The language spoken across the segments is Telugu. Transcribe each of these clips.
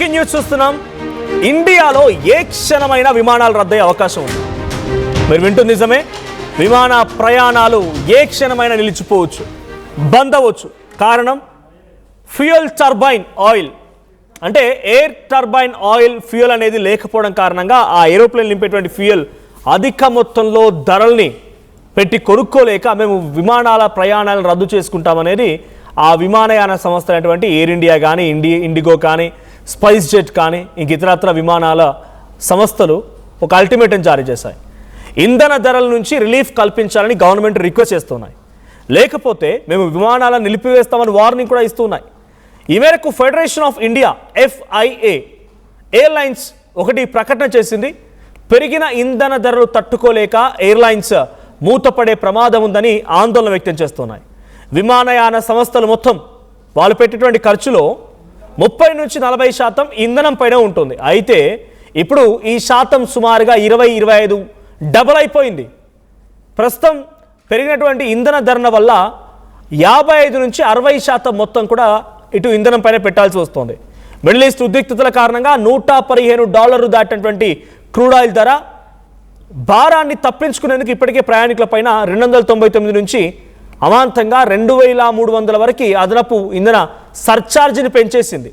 బ్రేకింగ్ న్యూస్ చూస్తున్నాం. ఇండియాలో ఏ క్షణమైన విమానాలు రద్దయ్యే అవకాశం ఉంది. మీరు వింటుంది నిజమే. విమాన ప్రయాణాలు ఏ క్షణమైన నిలిచిపోవచ్చు, బంద్ అవ్వచ్చు. కారణం ఫ్యూయల్ టర్బైన్ ఆయిల్, అంటే ఎయిర్ టర్బైన్ ఆయిల్ ఫ్యూయల్ అనేది లేకపోవడం కారణంగా ఆ ఏరోప్లేన్ నింపేటువంటి ఫ్యూయల్ అధిక మొత్తంలో ధరల్ని పెట్టి కొనుక్కోలేక మేము విమానాల ప్రయాణాలను రద్దు చేసుకుంటామనేది ఆ విమానయాన సంస్థ అయినటువంటి ఎయిర్ ఇండియా కానీ, ఇండిగో కానీ, స్పైస్ జెట్ కానీ, ఇంక ఇతరత్ర విమానాల సంస్థలు ఒక అల్టిమేటం జారీ చేశాయి. ఇంధన ధరల నుంచి రిలీఫ్ కల్పించాలని గవర్నమెంట్ రిక్వెస్ట్ చేస్తున్నాయి. లేకపోతే మేము విమానాలను నిలిపివేస్తామని వార్నింగ్ కూడా ఇస్తున్నాయి. ఈ మేరకు federation of India FIA airlines ఒకటి ప్రకటన చేసింది. పెరిగిన ఇంధన ధరలు తట్టుకోలేక ఎయిర్లైన్స్ మూతపడే ప్రమాదం ఉందని ఆందోళన వ్యక్తం చేస్తున్నాయి. విమానయాన సంస్థలు మొత్తం వాళ్ళు పెట్టేటువంటి ఖర్చులో 30 నుంచి 40% ఇంధనం పైన ఉంటుంది. అయితే ఇప్పుడు ఈ శాతం సుమారుగా 20-25 డబల్ అయిపోయింది. ప్రస్తుతం పెరిగినటువంటి ఇంధన ధరల వల్ల 55 నుంచి 60% మొత్తం కూడా ఇటు ఇంధనం పైన పెట్టాల్సి వస్తుంది. మిడిల్ ఈస్ట్ ఉద్రిక్తతల కారణంగా $115 దాటినటువంటి క్రూడ్ ఆయిల్ ధర భారాన్ని తప్పించుకునేందుకు ఇప్పటికే ప్రయాణికుల పైన 299 నుంచి అమాంతంగా 2300 వరకు అదనపు ఇంధన సర్ఛార్జీని పెంచేసింది.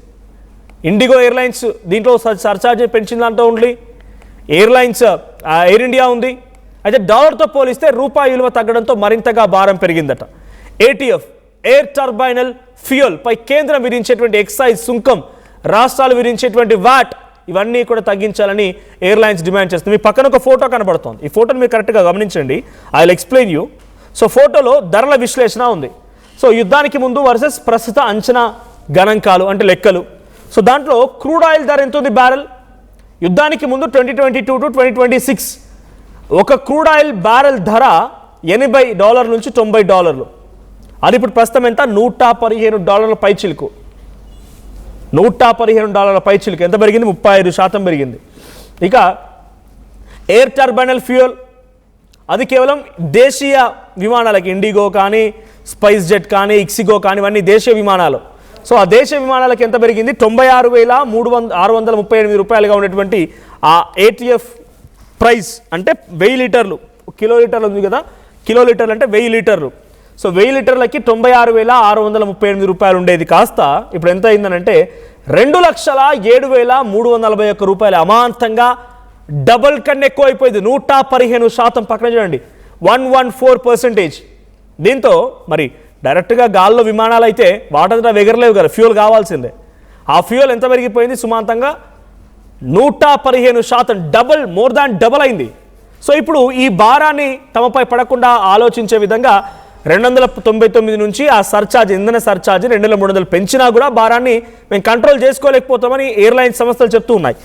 ఇండిగో ఎయిర్లైన్స్ దీంట్లో సర్ఛార్జీ పెంచింది అంటూ ఉంది. ఎయిర్ ఇండియా ఉంది. అయితే డాలర్తో పోలిస్తే రూపాయి విలువ తగ్గడంతో మరింతగా భారం పెరిగిందట. ATF ఎయిర్ టర్బైనల్ ఫ్యూయల్ పై కేంద్రం విధించేటువంటి ఎక్సైజ్ సుంకం, రాష్ట్రాలు విధించేటువంటి VAT ఇవన్నీ కూడా తగ్గించాలని ఎయిర్లైన్స్ డిమాండ్ చేస్తుంది. మీ పక్కన ఒక ఫోటో కనబడుతోంది. ఈ ఫోటోని మీరు కరెక్ట్గా గమనించండి. I will explain you. So ఫోటోలో ధరల విశ్లేషణ ఉంది. సో యుద్ధానికి ముందు వర్సెస్ ప్రస్తుత అంచనా గణాంకాలు అంటే లెక్కలు. సో దాంట్లో క్రూడ్ ఆయిల్ ధర ఎంత ఉంది బ్యారెల్? యుద్ధానికి ముందు 2022 to 2026 ఒక క్రూడ్ ఆయిల్ బ్యారెల్ ధర $80 నుంచి $90. అది ఇప్పుడు ప్రస్తుతం ఎంత? $115 పైచిలుకు. $115 పైచిలుకు ఎంత పెరిగింది? 35% పెరిగింది. ఇక ఎయిర్ టర్బైనల్ ఫ్యూయల్ అది కేవలం దేశీయ విమానాలకి, ఇండిగో కానీ, స్పైస్ జెట్ కానీ, ఇక్సిగో కానీ ఇవన్నీ దేశీయ విమానాలు. సో ఆ దేశీయ విమానాలకు ఎంత పెరిగింది? 96,638 రూపాయలుగా ఉన్నటువంటి ఆ ATF ప్రైస్ అంటే 1000 లీటర్లు, కిలోలీటర్లు ఉంది కదా, కిలోలీటర్లు అంటే 1000 లీటర్లు. సో 1000 లీటర్లకి 96,638 రూపాయలు ఉండేది కాస్త ఇప్పుడు ఎంత అయిందనంటే 2,07,341 రూపాయలు. అమాంతంగా డబల్ కన్నా ఎక్కువ అయిపోయింది. 115% పక్కన చూడండి, 114%. దీంతో మరి డైరెక్ట్గా గాల్లో విమానాలు అయితే వాటంతా ఎగరలేవు కదా, ఫ్యూయల్ కావాల్సిందే. ఆ ఫ్యూయల్ ఎంత పెరిగిపోయింది? సుమాంతంగా 115%, డబల్, మోర్ దాన్ డబల్ అయింది. సో ఇప్పుడు ఈ భారాన్ని తమపై పడకుండా ఆలోచించే విధంగా 299 నుంచి ఆ సర్ఛార్జ్, ఇంధన సర్ఛార్జ్ 2,300 పెంచినా కూడా భారాన్ని మేము కంట్రోల్ చేసుకోలేకపోతామని ఎయిర్లైన్స్ సంస్థలు చెప్తూ ఉన్నాయి.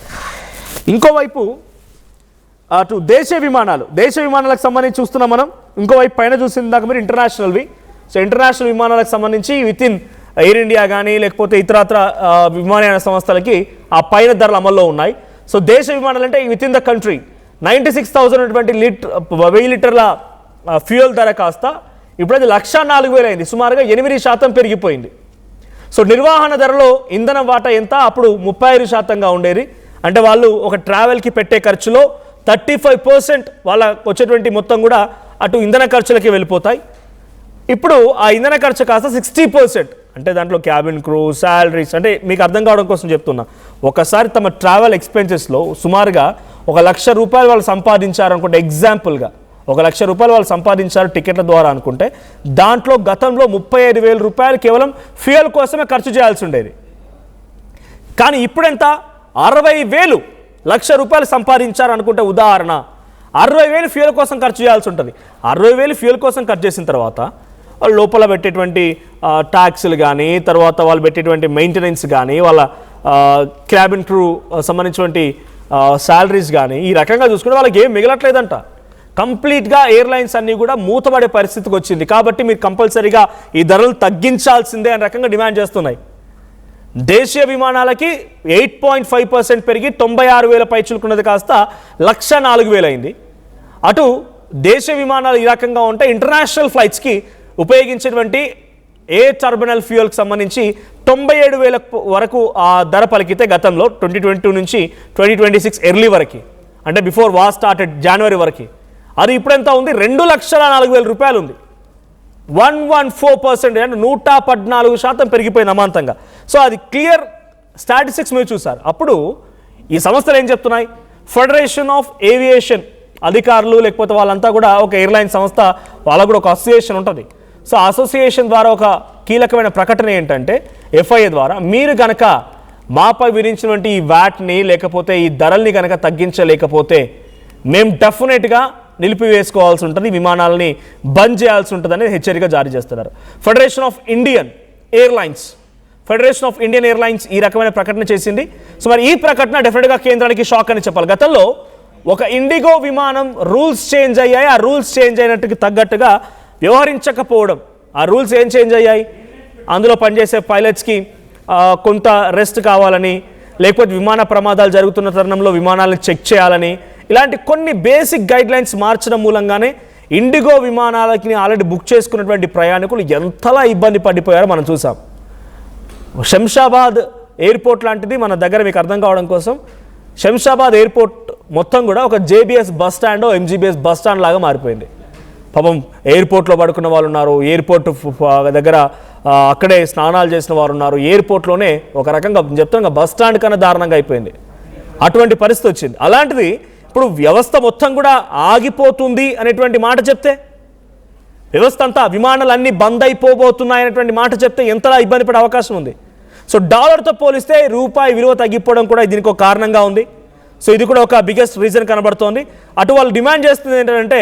ఇంకోవైపు అటు దేశీయ విమానాలకు సంబంధించి చూస్తున్నాం మనం. ఇంకోవైపు పైన చూసిన దాకా మీరు ఇంటర్నేషనల్వి. సో ఇంటర్నేషనల్ విమానాలకు సంబంధించి వితిన్ ఎయిర్ ఇండియా కానీ లేకపోతే ఇతరత్ర విమానయాన సంస్థలకి ఆ పైన ధరలు అమల్లో ఉన్నాయి. సో దేశ విమానాలు అంటే వితిన్ ద కంట్రీ 96,000 ఉన్నటువంటి 1000 లీటర్ల ఫ్యూయల్ ధర కాస్త ఇప్పుడు అది 104,000 అయింది. సుమారుగా 8% పెరిగిపోయింది. సో నిర్వహణ ధరలో ఇంధనం వాటా ఎంత? అప్పుడు 35%గా ఉండేది. అంటే వాళ్ళు ఒక ట్రావెల్కి పెట్టే ఖర్చులో 35% వాళ్ళ వచ్చేటువంటి మొత్తం కూడా అటు ఇంధన ఖర్చులకి వెళ్ళిపోతాయి. ఇప్పుడు ఆ ఇంధన ఖర్చు కాస్త 60%. అంటే దాంట్లో క్యాబిన్ క్రూ, శాలరీస్, అంటే మీకు అర్థం కావడం కోసం చెప్తున్నా. ఒకసారి తమ ట్రావెల్ ఎక్స్పెన్సెస్లో సుమారుగా 1,00,000 రూపాయలు వాళ్ళు సంపాదించారనుకుంటే, ఎగ్జాంపుల్గా 1,00,000 రూపాయలు వాళ్ళు సంపాదించారు టికెట్ల ద్వారా అనుకుంటే, దాంట్లో గతంలో 35,000 రూపాయలు కేవలం ఫ్యూయల్ కోసమే ఖర్చు చేయాల్సి ఉండేది. కానీ ఇప్పుడెంత? 60,000, 1,00,000 రూపాయలు సంపాదించారు అనుకుంటే, ఉదాహరణ 60,000 ఫ్యూయల్ కోసం ఖర్చు చేయాల్సి ఉంటుంది. 60,000 ఫ్యూయల్ కోసం ఖర్చు చేసిన తర్వాత వాళ్ళు లోపల పెట్టేటువంటి ట్యాక్సులు కానీ, తర్వాత వాళ్ళు పెట్టేటువంటి మెయింటెనెన్స్ కానీ, వాళ్ళ క్యాబిన్ క్రూ సంబంధించినటువంటి శాలరీస్ కానీ, ఈ రకంగా చూసుకుంటే వాళ్ళకి ఏం మిగలట్లేదంట. కంప్లీట్గా ఎయిర్లైన్స్ అన్నీ కూడా మూతపడే పరిస్థితికి వచ్చింది. కాబట్టి మీరు కంపల్సరీగా ఈ ధరలు తగ్గించాల్సిందే అనే రకంగా డిమాండ్ చేస్తున్నాయి. దేశీయ విమానాలకి 8.5% పెరిగి 96,000 పైచులుకున్నది కాస్త 104,000 అయింది. అటు దేశీయ విమానాలు ఈ రకంగా ఉంటే ఇంటర్నేషనల్ ఫ్లైట్స్కి ఉపయోగించేటువంటి ఎయిర్ టర్బైనల్ ఫ్యూయల్కి సంబంధించి 97,000 వరకు ఆ ధర పలికితే గతంలో 2022 నుంచి 2026 ఎర్లీ వరకు, అంటే బిఫోర్ వార్ స్టార్టెడ్ జనవరి వరకు, అది ఇప్పుడెంత ఉంది? 2,04,000 రూపాయలు ఉంది. 114%, అంటే 114% పెరిగిపోయింది అమాంతంగా. సో అది క్లియర్ స్టాటిస్టిక్స్ మీరు చూసారు. అప్పుడు ఈ సంస్థలు ఏం చెప్తున్నాయి? ఫెడరేషన్ ఆఫ్ ఏవియేషన్ అధికారులు లేకపోతే వాళ్ళంతా కూడా ఒక ఎయిర్లైన్ సంస్థ, వాళ్ళకు కూడా ఒక అసోసియేషన్ ఉంటుంది. సో అసోసియేషన్ ద్వారా ఒక కీలకమైన ప్రకటన ఏంటంటే FIA ద్వారా, మీరు కనుక మాపై విధించినటువంటి ఈ వ్యాట్ని లేకపోతే ఈ ధరల్ని కనుక తగ్గించలేకపోతే మేము డెఫినెట్గా నిలిపివేసుకోవాల్సి ఉంటుంది, విమానాలని బంద్ చేయాల్సి ఉంటుంది అనేది హెచ్చరిక జారీ చేస్తున్నారు. ఫెడరేషన్ ఆఫ్ ఇండియన్ ఎయిర్లైన్స్ ఈ రకమైన ప్రకటన చేసింది. సో మరి ఈ ప్రకటన డెఫినెట్గా కేంద్రానికి షాక్ అని చెప్పాలి. గతంలో ఒక ఇండిగో విమానం రూల్స్ చేంజ్ అయ్యాయి. ఆ రూల్స్ చేంజ్ అయినట్టుకు తగ్గట్టుగా వ్యవహరించకపోవడం, ఆ రూల్స్ ఏం చేంజ్ అయ్యాయి? అందులో పనిచేసే పైలట్స్కి కొంత రెస్ట్ కావాలని, లేకపోతే విమాన ప్రమాదాలు జరుగుతున్న తరుణంలో విమానాలను చెక్ చేయాలని, ఇలాంటి కొన్ని బేసిక్ గైడ్లైన్స్ మార్చడం మూలంగానే ఇండిగో విమానాలకి ఆల్రెడీ బుక్ చేసుకున్నటువంటి ప్రయాణికులు ఎంతలా ఇబ్బంది పడిపోయారో మనం చూసాం. శంషాబాద్ ఎయిర్పోర్ట్ లాంటిది మన దగ్గర మీకు అర్థం కావడం కోసం, శంషాబాద్ ఎయిర్పోర్ట్ మొత్తం కూడా ఒక JBS బస్ స్టాండో MGBS బస్ స్టాండ్ లాగా మారిపోయింది. పాపం ఎయిర్పోర్ట్లో పడుకున్న వాళ్ళు ఉన్నారు, ఎయిర్పోర్ట్ దగ్గర అక్కడే స్నానాలు చేసిన వారు ఉన్నారు, ఎయిర్పోర్ట్లోనే ఒక రకంగా చెప్తాను బస్ స్టాండ్ కన్నా దారుణంగా అయిపోయింది. అటువంటి పరిస్థితి వచ్చింది. అలాంటిది ఇప్పుడు వ్యవస్థ మొత్తం కూడా ఆగిపోతుంది అనేటువంటి మాట చెప్తే, వ్యవస్థ అంతా విమానాలన్నీ బంద్ అయిపోబోతున్నాయి అనేటువంటి మాట చెప్తే ఎంతలా ఇబ్బంది పడే అవకాశం ఉంది. సో డాలర్తో పోలిస్తే రూపాయి విలువ తగ్గిపోవడం కూడా దీనికి ఒక కారణంగా ఉంది. సో ఇది కూడా ఒక బిగ్గెస్ట్ రీజన్ కనబడుతోంది. అటు వాళ్ళు డిమాండ్ చేస్తుంది ఏంటంటే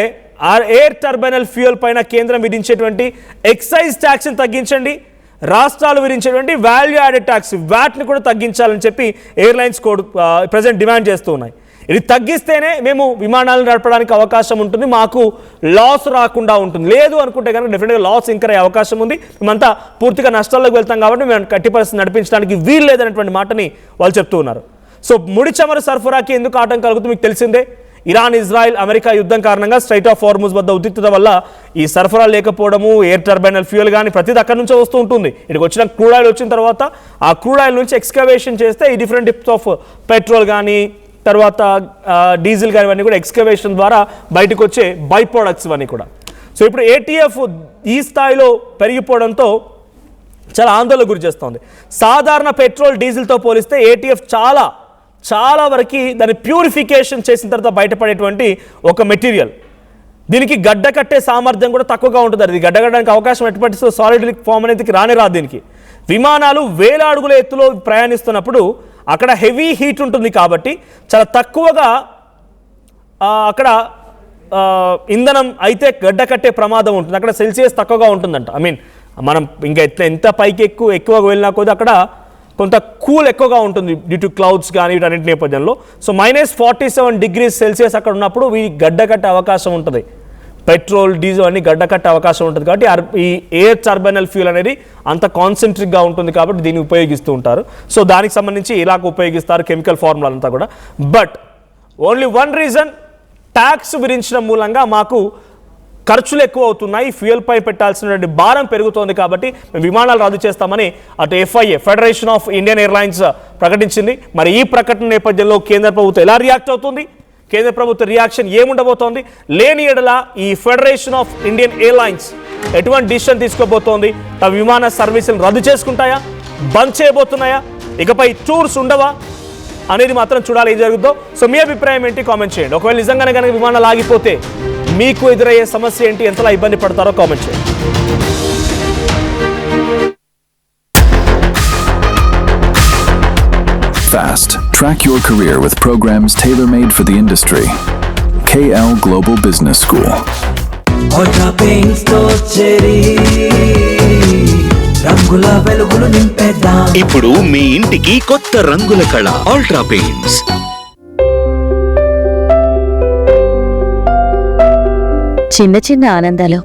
ఎయిర్ టర్బైనల్ ఫ్యూయల్ పైన కేంద్రం విధించేటువంటి ఎక్సైజ్ ట్యాక్స్ని తగ్గించండి, రాష్ట్రాలు విధించేటువంటి వాల్యూ యాడెడ్ ట్యాక్స్ వ్యాట్ని కూడా తగ్గించాలని చెప్పి ఎయిర్లైన్స్ కోడ్ ప్రజెంట్ డిమాండ్ చేస్తూ ఉన్నాయి. ఇది తగ్గిస్తేనే మేము విమానాలను నడపడానికి అవకాశం ఉంటుంది, మాకు లాస్ రాకుండా ఉంటుంది. లేదు అనుకుంటే కనుక డెఫినెట్గా లాస్ ఇంకర్ అయ్యే అవకాశం ఉంది, మేమంతా పూర్తిగా నష్టాల్లోకి వెళ్తాం కాబట్టి మేము కట్టి పరిస్థితి నడిపించడానికి వీలు లేదనేటువంటి మాటని వాళ్ళు చెప్తూ ఉన్నారు. సో ముడి చమురు సరఫరాకి ఎందుకు ఆటంకం కలుగుతుంది మీకు తెలిసిందే. ఇరాన్, ఇజ్రాయెల్, అమెరికా యుద్ధం కారణంగా స్ట్రైట్ ఆఫ్ హార్ముజ్ వద్ద ఉద్రిక్తత వల్ల ఈ సరఫరా లేకపోవడము, ఎయిర్ టర్బైనల్ ఫ్యూయల్ కానీ ప్రతిదీ అక్కడి నుంచే వస్తూ ఉంటుంది. ఇక్కడికి వచ్చిన క్రూడ్ ఆయిల్ వచ్చిన తర్వాత ఆ క్రూడ్ ఆయిల్ నుంచి ఎక్స్కవేషన్ చేస్తే ఈ డిఫరెంట్ టైప్స్ ఆఫ్ పెట్రోల్ కానీ తర్వాత డీజిల్ కానీ ఇవన్నీ కూడా ఎక్స్కవేషన్ ద్వారా బయటకు వచ్చే బై ప్రొడక్ట్స్ ఇవన్నీ కూడా. సో ఇప్పుడు ATF ఈ స్థాయిలో పెరిగిపోవడంతో చాలా ఆందోళన గురి చేస్తోంది. సాధారణ పెట్రోల్ డీజిల్తో పోలిస్తే ATF చాలా వరకు దాన్ని ప్యూరిఫికేషన్ చేసిన తర్వాత బయటపడేటువంటి ఒక మెటీరియల్. దీనికి గడ్డ కట్టే సామర్థ్యం కూడా తక్కువగా ఉంటుంది. అది గడ్డ కట్టడానికి అవకాశం ఎటువంటి సాలిడ్ ఫామ్ అనేది రానే రాదు. దీనికి విమానాలు వేల అడుగుల ఎత్తులో ప్రయాణిస్తున్నప్పుడు అక్కడ హెవీ హీట్ ఉంటుంది కాబట్టి చాలా తక్కువగా అక్కడ ఇంధనం అయితే గడ్డ కట్టే ప్రమాదం ఉంటుంది. అక్కడ సెల్సియస్ తక్కువగా ఉంటుందంట. మనం ఇంకా ఎంత పైకి ఎక్కువగా వెళ్ళినా కొద్ది అక్కడ కొంత కూల్ ఎక్కువగా ఉంటుంది డ్యూ టు క్లౌడ్స్ కానీ వీటన్నిటి నేపథ్యంలో. సో -47 degrees Celsius అక్కడ ఉన్నప్పుడు వీటి గడ్డ కట్టే అవకాశం ఉంటుంది. పెట్రోల్, డీజిల్ అన్ని గడ్డ కట్టే అవకాశం ఉంటుంది కాబట్టి ఈ ఎయిర్ టర్బైనల్ ఫ్యూల్ అనేది అంత కాన్సెంట్రిక్గా ఉంటుంది కాబట్టి దీన్ని ఉపయోగిస్తూ ఉంటారు. సో దానికి సంబంధించి ఇలాగ ఉపయోగిస్తారు కెమికల్ ఫార్ములా అంతా కూడా. But only one reason, tax విధించడం మూలంగా మాకు ఖర్చులు ఎక్కువ అవుతున్నాయి, ఫ్యూయల్ పై పెట్టాల్సినటువంటి భారం పెరుగుతోంది కాబట్టి మేము విమానాలు రద్దు చేస్తామని అటు FIA federation of Indian airlines ప్రకటించింది. మరి ఈ ప్రకటన నేపథ్యంలో కేంద్ర ప్రభుత్వం ఎలా రియాక్ట్ అవుతుంది, కేంద్ర ప్రభుత్వ రియాక్షన్ ఏముండబోతోంది, లేని ఎడల ఈ ఫెడరేషన్ ఆఫ్ ఇండియన్ ఎయిర్లైన్స్ ఎటువంటి డిసిషన్ తీసుకోబోతోంది, తమ విమాన సర్వీసులను రద్దు చేసుకుంటాయా, బంద్ చేయబోతున్నాయా, ఇకపై టూర్స్ ఉండవా అనేది మాత్రం చూడాలి ఏం జరుగుతుందో. సో మీ అభిప్రాయం ఏంటి కామెంట్ చేయండి. ఒకవేళ నిజంగానే కనుక విమానాలు ఆగిపోతే మీకు ఎదురయ్యే సమస్య ఏంటి, ఎంతలా ఇబ్బంది పడతారో కామెంట్ చేయండి. Fast. Track your career with programs tailor-made for the industry. KL Global Business School. ఇప్పుడు మీ ఇంటికి కొత్త రంగుల కళ అల్ట్రా పెయింట్స్. చిన్న చిన్న ఆనందాలు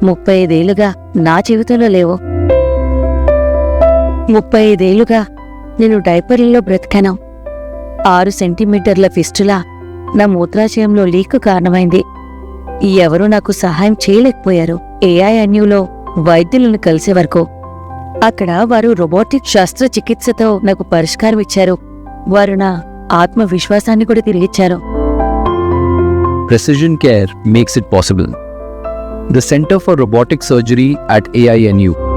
35 ఏళ్లుగా నా జీవితంలో లేవు. 35 ఏళ్లుగా నేను డైపర్లలో బ్రతికాను. 6 సెంటీమీటర్ల ఫిస్టులా నా మూత్రాశయంలో లీక్ కారణమైంది. ఎవరూ నాకు సహాయం చేయలేకపోయారు. AINUలో వైద్యులను కలిసే వరకు అక్కడ వారు రోబోటిక్ శస్త్రచికిత్సతో నాకు పరిష్కారం ఇచ్చారు. వారు నా ఆత్మవిశ్వాసాన్ని కూడా తిరిగిచ్చారు. Precision care makes it possible. The Center for Robotic Surgery at AINU